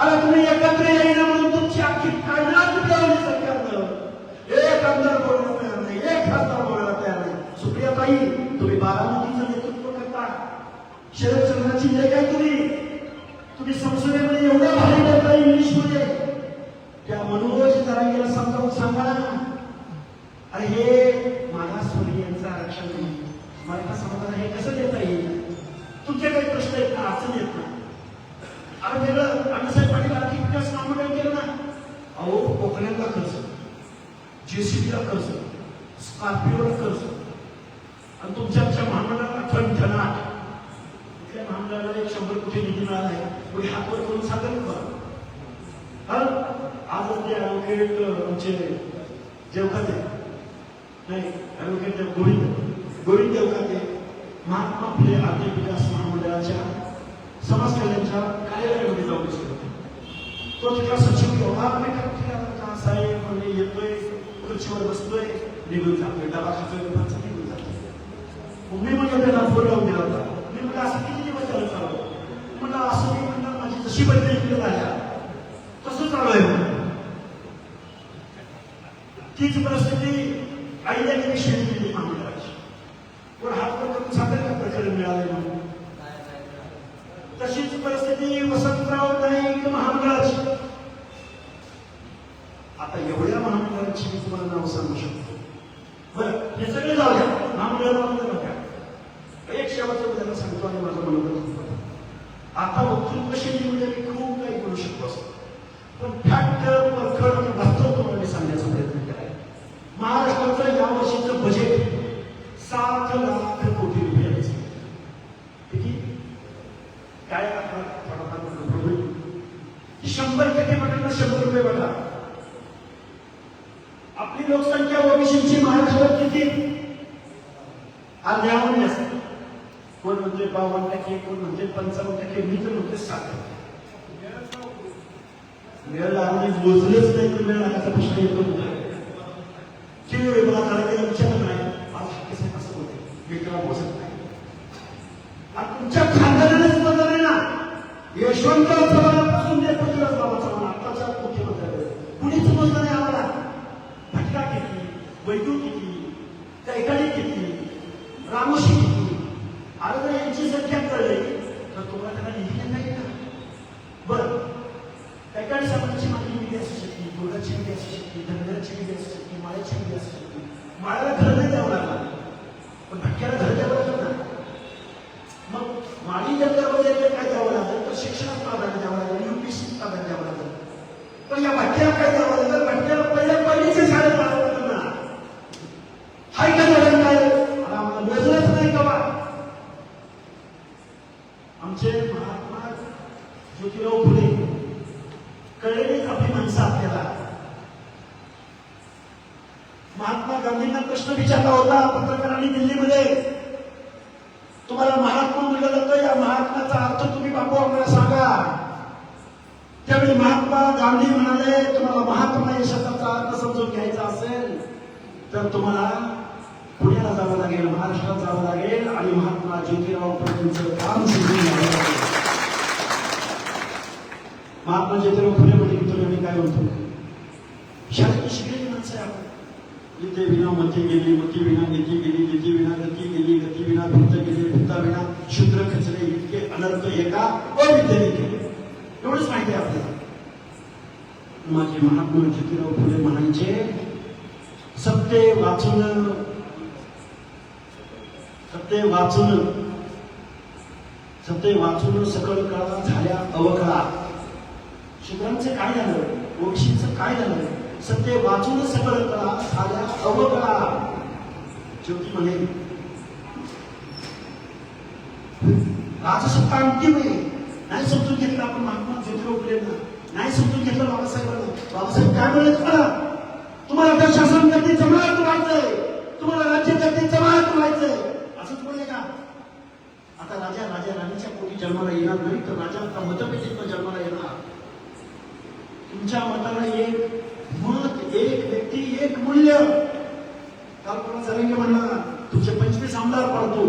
अरे तुम्ही एकत्र येईना म्हणून तुमची अख्खी काढणार तुटवली सरकारनं. एक आमदार बोलायला तयार नाही, एक खासदार बोलायला तयार नाही. सुप्रियाताई, तुम्ही बारामतीचं नेतृत्व करता, शरदचंद्राची लेख आहे तुम्ही संसदेमध्ये एवढं भारी बोलता इंग्लिशमध्ये. त्या मनोज जरांगेला समजावून सांगा ना. अरे हे मागासवर्गीयांचं आरक्षण नाही, मराठा समाजाला हे कसं देता येईल? तुमचे काही प्रश्न आहेत ना, अडचण येत ना. अरे वेगळं अण्णासाहेब पाटील आर्थिक विकास महामंडळ केलं ना. अहो कोकणाला कर्ज, जेसीबीला कर्ज, स्कॉर्पिओला कर्ज, आणि तुमच्या महामंडळाला ठणठणाट. कुठल्या महामंडळाला 100 कोटी निधी मिळाला आहे? कोणी हात वर करून सांगेल का? आज ते ॲडव्होकेट आमचे देवखाते नाही, ॲडव्होकेट गोविंद देवखाते महात्मा फुले आर्थिक विकास महामंडळाच्या समाज कल्याणच्या कार्यालयामध्ये जाऊन बसले. तो तिथला सचिव एवढा का साहेब म्हणजे येतोय, खुर्चीवर बसतोय, निघून जातोय, डबा खातोय, निघून जातोय. मी म्हणजे त्याला फोन लावून दिला होता. मी म्हणजे असं किती दिवस त्याला चालू म्हणलं, असं मी म्हणलं माझी जशी बदली इकडे झाल्या तसं चालू आहे. तीच परिस्थिती आईला गेली शेती केली महामंडळाची. पण हात करून सांगेल का प्रकरण मिळाले म्हणून? तशीच परिस्थिती वसंतराव नाईक महामंडळाची. आता एवढ्या महामंडळाची मी तुम्हाला नाव सांगू शकतो. बरं, हे सगळे जाऊ द्या, महामंडळाला बघा. एक शेवटचं उद्याला सांगतो आणि माझं मनोगत. आता वक्तृत्व शैलीमध्ये मी खूप काही करू शकतो असं, पण फॅक्ट परखड आणि वास्तव तुम्हाला मी सांगण्याचा प्रयत्न केला. महाराष्ट्राचं या वर्षीचं बजेट 7 लाख कोटी रुपयांचं. किती? काय थोडाफार 100% म्हटलं 100 रुपये बघा. आपली लोकसंख्या ओबीसीची महाराष्ट्रात किती? अर्ध्याहून जास्त. कोण म्हणते 52%, कोण म्हणते 55%, मी तर म्हणते 7%. वेळ लागणे मोजलेच नाही तर वेळ लागायचा प्रश्न येतो. मला करायला विचारलं नाही, आज कसं होते मित्रा मोजत नाही. तुमच्या खानदारानेच बदल आहे ना. यशवंतराव चव्हाणापासून ते पृथ्वीराज चव्हाण आताच्या मुख्यमंत्र्याकडे कुणीच मोजलं नाही आम्हाला. भटका किती, वैद्यू किती, कैकाडी किती, रामोशी किती. अरे जर यांची संख्या कळली तर तुम्हाला त्यांना निधी नाही ना. बरं, कैकाडी समाजाची मागणी निधी असू शकते, गोडाची निधी असू शकते, धनगराची निधी असू शकते, माळ्याची निधी असू शकते. माळ्याला घर नाही द्यावं लागला, पण भटक्याला घर द्यावं लागलं ना. मग माळी जंगलमध्ये काय द्यावं लागलं तर शिक्षणात प्राधान्य द्यावं लागलं, युपीसी प्राधान्य द्यावं लागलं. पण या भटक्याला काय द्यावं लागलं? भटक्याला पहिलीचे शाळेत द्यावं लागलं ना. हाय का झालं काय? आम्हाला मोजलंच नाही का? आमचे महात्मा ज्योतिराव फुले कळलेलीच आपली माणसं आपल्याला. महात्मा गांधींना प्रश्न विचारला होता पत्रकारांनी दिल्लीमध्ये, तुम्हाला महात्मा म्हणलं जातं, या महात्म्याचा अर्थ तुम्ही बापू आम्हाला सांगा. त्यावेळी महात्मा गांधी म्हणाले, तुम्हाला महात्मा या शब्दाचा अर्थ समजून घ्यायचा असेल तर तुम्हाला पुण्याला जावं लागेल, महाराष्ट्रात जावं लागेल आणि महात्मा ज्योतिराव फुलेंचं काम समजून घ्यावं लागेल. महात्मा ज्योतिराव फुले म्हणजे मित्र मी काय म्हणतो, शाळेत शिकलेली माणसं आहे आपण. इथे विना मती गेली, मती विना नीती गेली, नीती विना गती गेली, गती विना भिंत गेली, भिंता विना शूद्र खचले, इतके अनर्थ एका अविद्येने केले. एवढंच माहिती आहे आपल्याला. माझे महात्मा ज्योतिराव फुले म्हणायचे, सत्य वाचून सकळ कळा झाल्या अवकळा. शूद्रांचं काय झालं, ओबीसीचं काय झालं? सत्य वाचून सकळ कळा झाल्या अवकळा. ज्योती म्हणे, राजसत्ता अंतिम आहे. नाही समजून घेतलं आपण महात्मा ज्योतिराव फुलेंना, नाही समजून घेतलं बाबासाहेबांना. बाबासाहेब काय म्हणले तुम्हाला? तुम्हाला तर शासन गती जमात व्हायचंय, तुम्हाला राज्य गती जमात व्हायचंय, असंच बोलले का? आता राजा राणीच्या पोटी जन्माला येणार नाही, तर राजाचा मतपेटीत जन्माला येणार. तुमच्या मताला एक मत, एक व्यक्ती, एक मूल्य. काल कोणा जरांगे म्हणला तुमचे 25 आमदार पाडतो,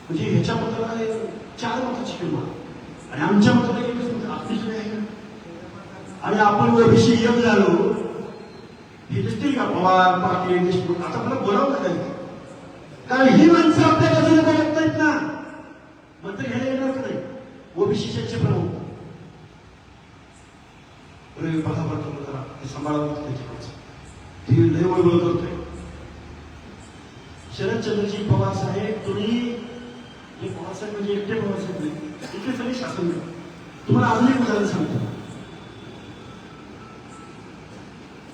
म्हणजे ह्याच्या मताला 4 मताची किंमत. आणि आमच्या मताला एकच मत आपली सोय आहे ना. आणि आपण ओबीसी यम झालो हे दिसतील का पवार पाटील देशमुख आता मला बोलावं लागेल कारण ही माणसं आपल्या बाजूने बोलत नाहीत ना मंत्री घ्यायला येणार नाही ओबीसीचे प्रमुख बघा बरं जरा हे सांभाळावं त्याची ती लय वळवळ करतोय. शरदचंद्रजी पवार साहेब तुम्ही हे पवार साहेब म्हणजे एकटे पवार साहेब नाही इथे सगळे शासन तुम्हाला अजून एक उदाहरण सांगतो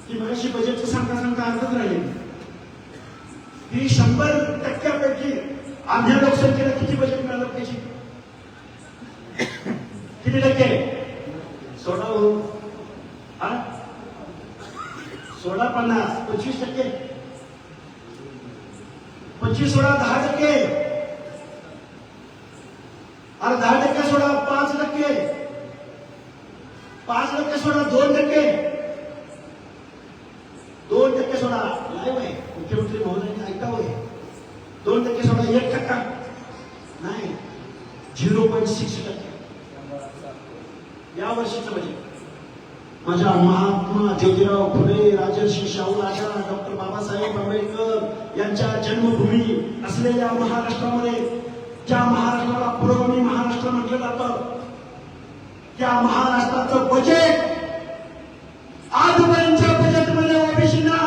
की मगाशी बजेटचं सांगता सांगता अर्धच राहिले की 100% आंध्र लोकसंख्येला किती बजेट मिळालं पाहिजे किती टक्के सोडा हा 16-50 25% 25 सोडा 10% अरे 10% सोडा 5%, 5% सोडा 2%, 2% सोडा लाईव्ह आहे मुख्यमंत्री महोदयांनी ऐकावं 2% सोडा 1% नाही 0.6% या वर्षीचं बजेट माझ्या महात्मा ज्योतिराव फुले राजर्षी शाहू राजा डॉक्टर बाबासाहेब आंबेडकर यांच्या जन्मभूमी असलेल्या महाराष्ट्रामध्ये ज्या महाराष्ट्राला पुरोगामी महाराष्ट्र म्हटलं जातं त्या महाराष्ट्राचं बजेट आजपर्यंतच्या बजेटमध्ये ओबीसीना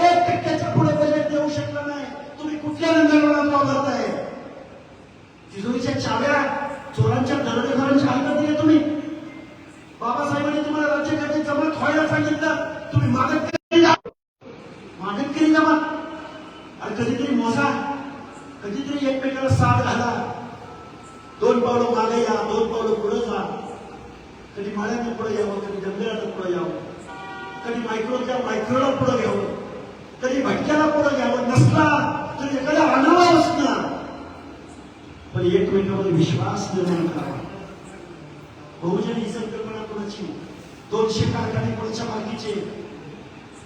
1% पुढे बजेट देऊ शकलं नाही. तुम्ही कुठल्या आंदोलनात वावरताय तिजोरीच्या चाव्या चोरांच्या दरोडेखोरांच्या हातात दिल्या तुम्ही. बाबासाहेबांनी तुम्हाला राज्यकर्ते जमात व्हायला सांगितलं तुम्ही मागत केली जमात आणि कधीतरी मोजा कधीतरी एकमेकाला साथ घाला 2 पावलं मागे या 2 पावलं पुढे जा कधी माळ्याने पुढे यावं कधी जंगलात पुढे यावं कधी मायक्रोला पुढे घ्यावं कधी भटक्याला पुढे घ्यावं नसला तरी एखाद्या आणावा असणार पण एकमेकांवर विश्वास निर्माण करावा. बहुजन ही संकल्पना कोणाची 200 कारखाने कोणाच्या मालकीचे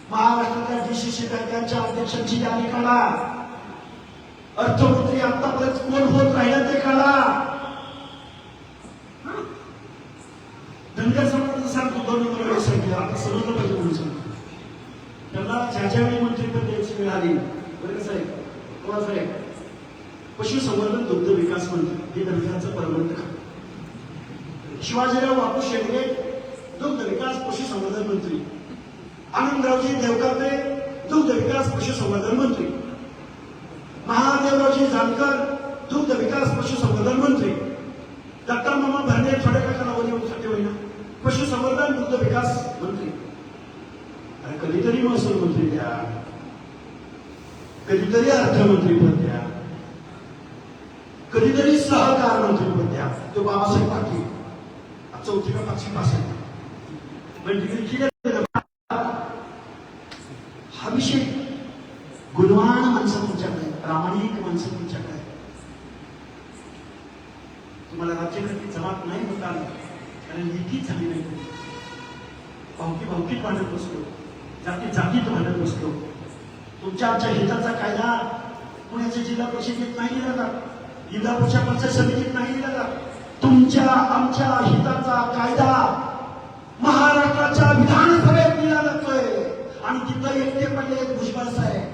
महाराष्ट्रातल्या डीसीसी बँकांच्या अध्यक्षांची यादी काढा अर्थमंत्री आतापर्यंत कोण होत राहिलं ते काढा. धनगर समाजाचं सांगतो 2 नंबर सांगितलं आता समजलं पाहिजे म्हणून सांगतो त्यांना ज्या वेळी मंत्रीपद द्यायची वेळ आली बरं कसं आहे पवार साहेब पशुसंवर्धन दुग्ध विकास मंत्री हे दर्जाचं परमनंट शिवाजीराव बापू शेंडगे दुग्ध विकास पशुसंवर्धन मंत्री आनंदरावजी देवकाते दुग्ध विकास पशुसंवर्धन मंत्री महादेवरावजी जानकर दुग्ध विकास पशुसंवर्धन मंत्री दत्ता मामा भरणे थोड्या कालावधीसाठी होईना पशुसंवर्धन दुग्ध विकास मंत्री. अरे कधीतरी महसूल मंत्री द्या कधीतरी अर्थमंत्री पद द्या कधीतरी सहकार मंत्री पद द्या. तो बाबासाहेब पाटील 4थी का 5वी पास आहे डिग्री हा विषय गुणवान माणसं तुमच्याकडे प्रामाणिक माणसं तुमच्याकडे तुम्हाला राज्यकर्ते जमात नाही होता कारण नीतीच झाली नाही. भावकीत भांडत बसलो जातीत भांडत बसलो. तुमच्या आमच्या हिताचा कायदा पुण्याच्या जिल्हा परिषदेत नाही दिला जात इंदापूरच्या पंचायत समितीत नाही दिला जात. तुमच्या आमच्या हिताचा कायदा महाराष्ट्राच्या विधानसभेत दिला जातोय आणि तिथं एकटे पडले भुजबळ साहेब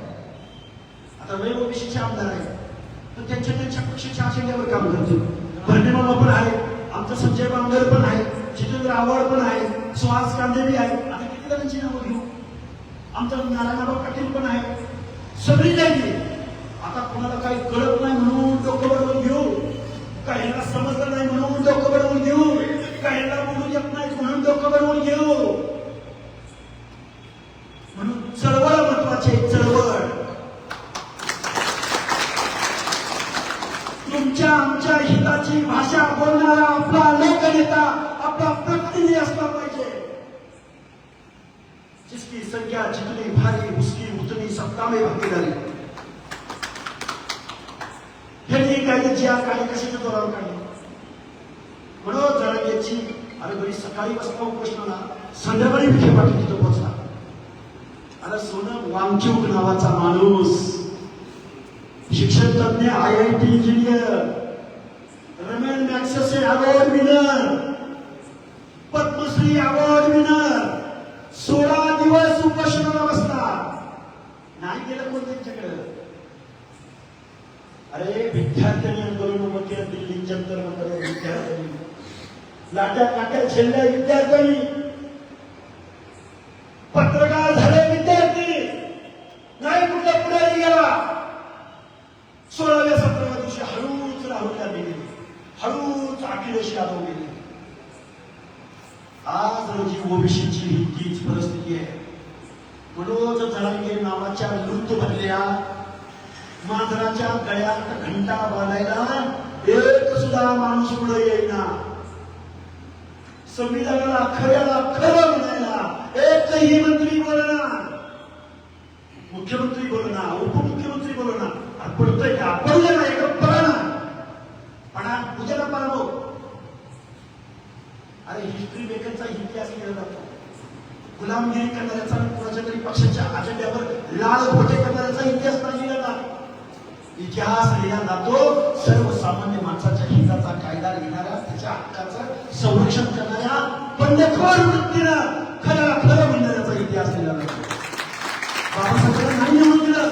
आता वेळ ओबीसीचे आमदार आहे तर त्यांच्या पक्षाच्या अजेंड्यावर काम करतील. भरणेमामा पण आहे आमचा संजय बांगर पण आहे जितेंद्र आव्हाड पण आहे सुहास कांदे बी आहे. आता किती जणांची नावं घेऊ आमचा नारायणराव पाटील पण आहे सगळी जायची. आता कोणाला काही कळत नाही म्हणून डोकं बडवून घेऊ काहींना समजलं नाही म्हणून डोकं बडवून घेऊ काहींना बोलू येत नाही म्हणून डोकं बडवून घेऊ. म्हणून चळवळ महत्वाची चळवळ तुमच्या आमच्या हिताची भाषा बोलणारा आपला लोकनेता आपला प्रतिनिधी असला पाहिजे. जिसकी संख्या जितनी भारी उसकी उतनी सत्ता में भागीदारी. हे कायद्याची या कायदे कशाच्या जोरावर काढली म्हणून जळगावची अरे बरी सकाळी बसला उपोषणाला संध्याकाळी विखे पाटील तिथं पोहोचला. अरे सोनम वांगचूक नावाचा माणूस शिक्षण तज्ञ IIT engineer Ramon Magsaysay award winner, Padmashri award winner 16 दिवस उपोषणाला बसला. नाही गेलं कोण त्यांच्याकडे. अरे विद्यार्थ्यांनी आंदोलन उभं केलं दिल्ली जंतर मंतर, विद्यार्थ्यांनी लाट्या काट्या झेलल्या, विद्यार्थ्यांनी पत्रकार झाले, विद्यार्थी नाही कुठला पुढारी गेला. 16व्या 17व्या दिवशी हळूच राहुल गांधी गेले, हळूच अखिलेश यादव गेले. आज रोजी ओबीसीची ही तीच परिस्थिती आहे. मनोज जरांगे नावाच्या लुप्त भरलेल्या मांजराच्या गळ्यात घंटा बांधायला एक सुद्धा माणूस पुढे येईना. संविधानाला खऱ्याला खरं म्हणायला एकही मंत्री बोलणार, मुख्यमंत्री बोलणार, उपमुख्यमंत्री बोलणार. पडतोय का? पडलं नाही का? पडणार पण पूजेला पारावं. अरे हिस्ट्री मेकरचा इतिहास केला जातो. गुलामगिरी करणाऱ्याचा, कुणाच्या तरी पक्षाच्या अजेंड्यावर लाल खोटे करणाऱ्याचा इतिहास नाही लिहिला जातो. इतिहास लिहिला जातो सर्वसामान्य माणसाच्या हिताचा कायदा लिहिणाऱ्या, त्याच्या हक्काचं संरक्षण करणाऱ्या, बंडखोर वृत्तीनं खऱ्याला खरं म्हणणाऱ्याचा इतिहास लिहिला जातो. बाबासाहेबांना नाही निवडून दिलं,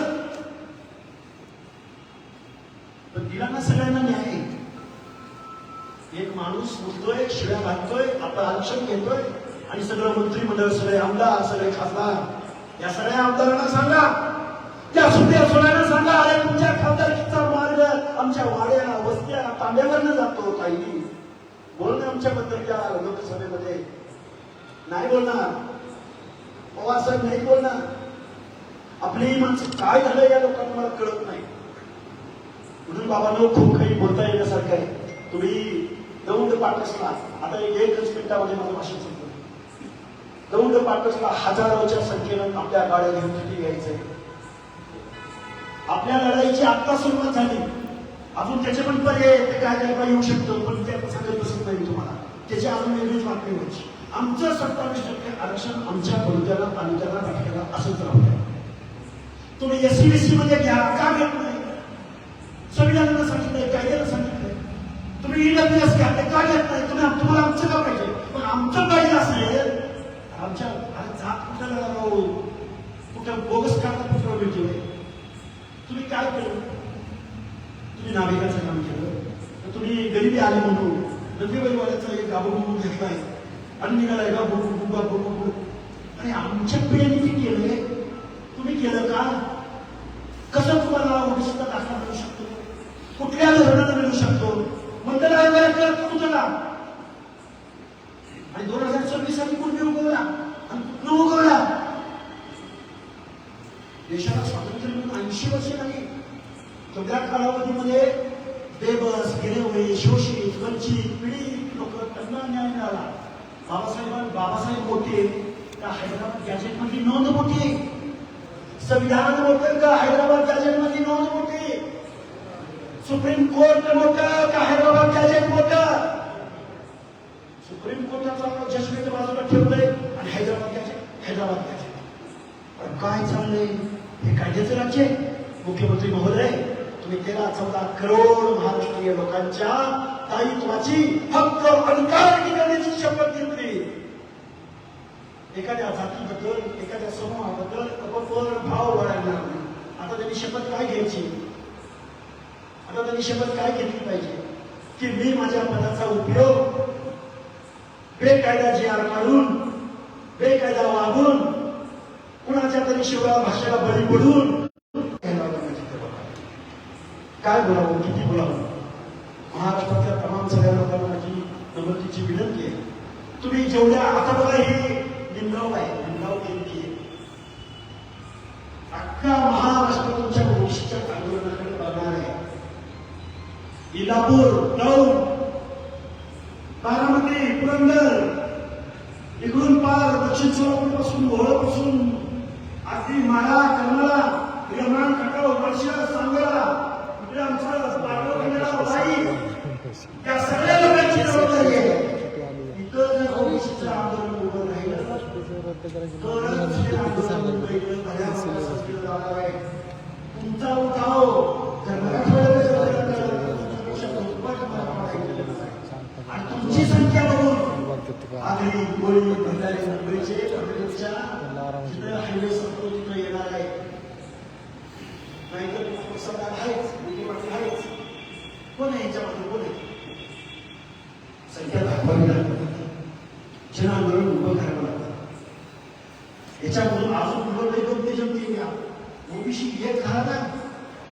पण दिला ना सगळ्यांना न्याय. एक माणूस उठतोय, शिव्या घालतोय, आपलं आरक्षण घेतोय आणि सगळं मंत्रिमंडळ, सगळे आमदार, सगळे खासदार, या सगळ्या आमदारांना सांगा, त्या सुप्रिया सुळेंना सांगा, अरे तुमच्या खासदारकीचा मार्ग आमच्या वाड्या, वस्त्या, तांब्यावरनं जातो. काही बोलणं आमच्याबद्दल त्या लोकसभेमध्ये नाही बोलणार, पवारसाहेब नाही बोलणार. आपली माणसं काय झालं या लोकांना मला कळत नाही. म्हणून बाबांनो खूप काही बोलता येण्यासारखं आहे. तुम्ही दौंड पाटसला, आता एकच मिनिटामध्ये माझं भाषण संपलं. दौंड पाटसला हजारोच्या संख्येनं आपल्या गाड्या घेऊन किती यायचंय. आपल्या लढाईची आत्ता सुरुवात झाली, अजून त्याचे पण पर्याय ते काय येऊ शकतो, पण ते सांगत बसत नाही तुम्हाला. त्याची अजून वेगळीच बातमी व्हायची. आमचं 27% आरक्षण आमच्या कोणत्याला, तालुक्याला, राष्ट्राला असंच राहू द्या. तुम्ही एससी मध्ये घ्या, का घेत नाही? संविधानानं सांगितलंय, कायद्याला सांगितलंय. तुम्ही ईडब्ल्यूएस घ्या, ते का घेत नाही? तुम्हाला आमचं का पाहिजे? पण आमचं पाहिजे असेल आमच्या जात कुठं कुठं बोगस कागदपत्र भेटले. तुम्ही काय केलं? तुम्ही नाविकाचं काम केलं, तर तुम्ही गरिबी आले म्हणून नदीवाल्याचा एक गाबू घेतलाय आणि निघालाय गाबू. आणि आमच्या पिढीने किती केलंय? तुम्ही केलं का? कसं तुम्हाला ओबीसीचा दाखला मिळू शकतो? कुठल्या धोरणाला मिळू शकतो? मंडळ आयोगाला तुमचं काम. आणि 2026 साली कुठे उगवला आणि कुठं उगवला? देशाला स्वातंत्र्य मिळून 80 वर्ष नाही. तेवढ्या कालावधीमध्ये बेबस, गिरेवळे, शोषित, वंचित, पीडित लोक, त्यांना न्याय मिळाला. बाबासाहेब मोठे, त्या हैदराबाद गॅजेट मध्ये नोंद मोठी, संविधानात मोठं का हैदराबाद गॅजेट मध्ये नोंद मोठी, सुप्रीम कोर्ट मोठं का हैदराबाद गॅजेट मोठं. सुप्रीम कोर्टाचा जजमेंट बाजूला ठेवलंय आणि हैदराबाद गॅजेट. पण काय चाललंय? हे कायद्याचं राज्य आहे. मुख्यमंत्री महोदय, तुम्ही 13-14 करोड महाराष्ट्रीय लोकांच्या दायित्वाची, हक्क अधिकार करण्याची शपथ घेतली. एखाद्या जातीबद्दल, एखाद्या समूहाबद्दल अपपर भाव वाढायला लागले. आता त्यांनी शपथ काय घ्यायची? आता त्यांनी शपथ काय घेतली पाहिजे? की मी माझ्या पदाचा उपयोग बेकायदा जी आर काढून, बेकायदा वागून, कुणाच्या तरी शिवाय भाषेला बळी पडून काय बोलावं, किती बोलावं? महाराष्ट्रातल्या तमाम सगळ्या लोकांना माझी नम्रतेची विनंती आहे. तुम्ही जेवढ्या, आता बघा हे निमगाव आहे, निमगाव जयंती आहे. अख्खा महाराष्ट्र तुमच्या ओबीसीच्या आंदोलनाकडे बघणार आहे. इलापूर, दौंड, बारामती, पुरंदर, इकडून पार दक्षिण सोलापूर पासून, मोहोळपासून अगदी माळा, करमाळा, रेहमान, खटाव, वर्षा, सांगोला, इकडे आमचं पाडव करणारा वाई, त्या सगळ्या लोकांची जबाबदारी आहे. इथं जर ओबीसीचं आंदोलन उभं राहिलं तरच हे आंदोलन वेगळं भल्या माणसाचं केलं जाणार आहे. तुमचा उठाव जर मराठवाड्यात आगरी गोळी भंडारे मुंबईचे पनवेलच्या जिथं हायवे संपतो तिथं येणार आहे. नाहीतर सरकार आहेच, विखे पाटील आहेच. कोण आहे याच्यामध्ये? कोण आहे? संख्या दाखवावी लागते, जन आंदोलन उभं करावं लागतं. याच्यामधून अजून उभं दोन ते जमतील. ओबीसी एक घराला